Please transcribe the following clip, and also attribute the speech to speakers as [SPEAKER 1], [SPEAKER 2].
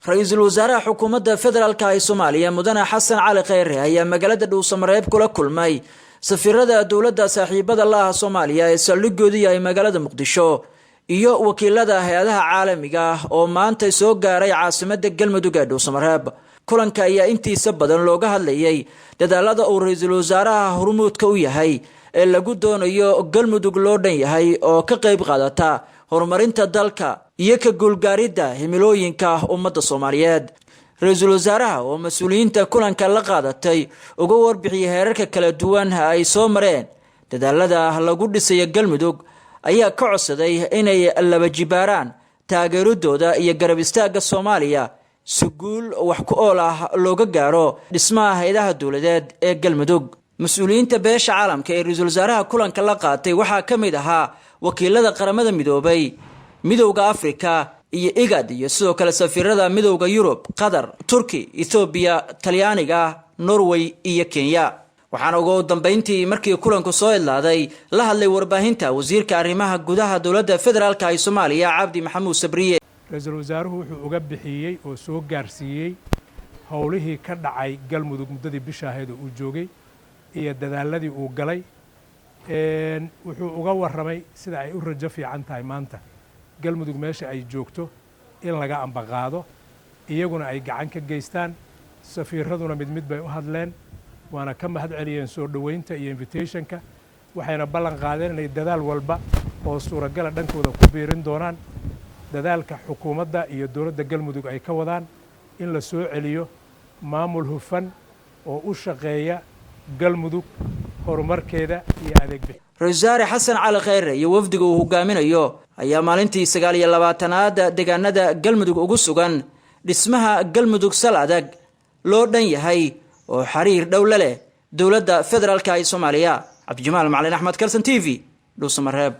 [SPEAKER 1] رئيس الوزراء حكومة فدرالك ee Soomaaliya mudane Xasan Cali Khayre ayaa magaalada Dhuusamareeb kula kulmay safiirada dawladda saaxiibada la ah Soomaaliya ee saldhigoodii ay magaalada Muqdisho iyo wakiilada hay'adaha caalamiga ah oo maanta soo gaaray caasimadda Galmudug ee Dhuusamareeb. kulanka ayaa intiisa badan looga hadlayay dadaalada uu ra'iisul wasaaraha hormuudka u yahay ee lagu doonayo Galmudug loo dhan yahay oo ka qayb qaadata horumarinta dalka iyo ka guulgaaridda himilooyinka ummadda Soomaaliyeed. ra'iisul wasaaraha oo mas'uuliyiinta kulanka la qaadatay uga warbixiyay heerarka kala duwan ay soo mareen dadaalada lagu dhisayo Galmudug ayaa ka codsaday inay laba jibaaraan taageeradooda iyo garab istaagga Soomaaliya si guul wax ku ool ah looga gaaro dhismaha hay'adaha dawladeed ee Galmudug. mas'uuliyiinta beesha caalamka ee ra'iisul wasaaraha kulanka la qaatay waxaa ka mid ahaa wakiilada qaramada midoobay, midowga Afrika iyo IGAD iyo sidoo kale safiirada midowga Yurub, Qatar, Turki, Ethiopia, Talyaaniga, Norway iyo Kenya. waxaana ugu dambeyntii markii kulanku soo idlaaday la hadlay warbaahinta wasiirka arrimaha gudaha dawladda federaalka ee Soomaaliya Cabdi Maxamuud Sabriye.
[SPEAKER 2] ra'iisul wasaaruhu wuxuu uga bixiyay oo soo gaarsiiyay howlihii ka dhacay Galmudug muddadii bishaheed uu joogay iyo dadaaladii uu galay wuxuu uga warramay sida ay u rajo fiican tahay maanta Galmudug meesha ay joogto in laga ambaqaado iyaguna ay gacan ka geystaan. safiiraduna mid bay u hadleen waana ka mahad celiyeen soo dhaweynta iyo invitationka waxayna ballan qaadeen inay dadaal walba oo suuragal dhankooda ku biirin doonaan dadaalka xukuumadda iyo dawladda Galmudug ay ka wadaan in la soo celiyo maamul hufan oo u shaqeeya Galmudug horumarkeeda iyo adeeg
[SPEAKER 1] ra'iisul wasaare Xasan Cali Khayre iyo wafdiga uu hogaaminayo ayaa maalintii 29aad deegaanada Galmudug ugu sugan dhismaha Galmudug sal adag loo dhan yahay oo xiriir dhow la leh dawladda federaalka ee Soomaaliya. Cabdi Jamaal Macalin Axmed, Kalsan TV, Dhuusamareeb.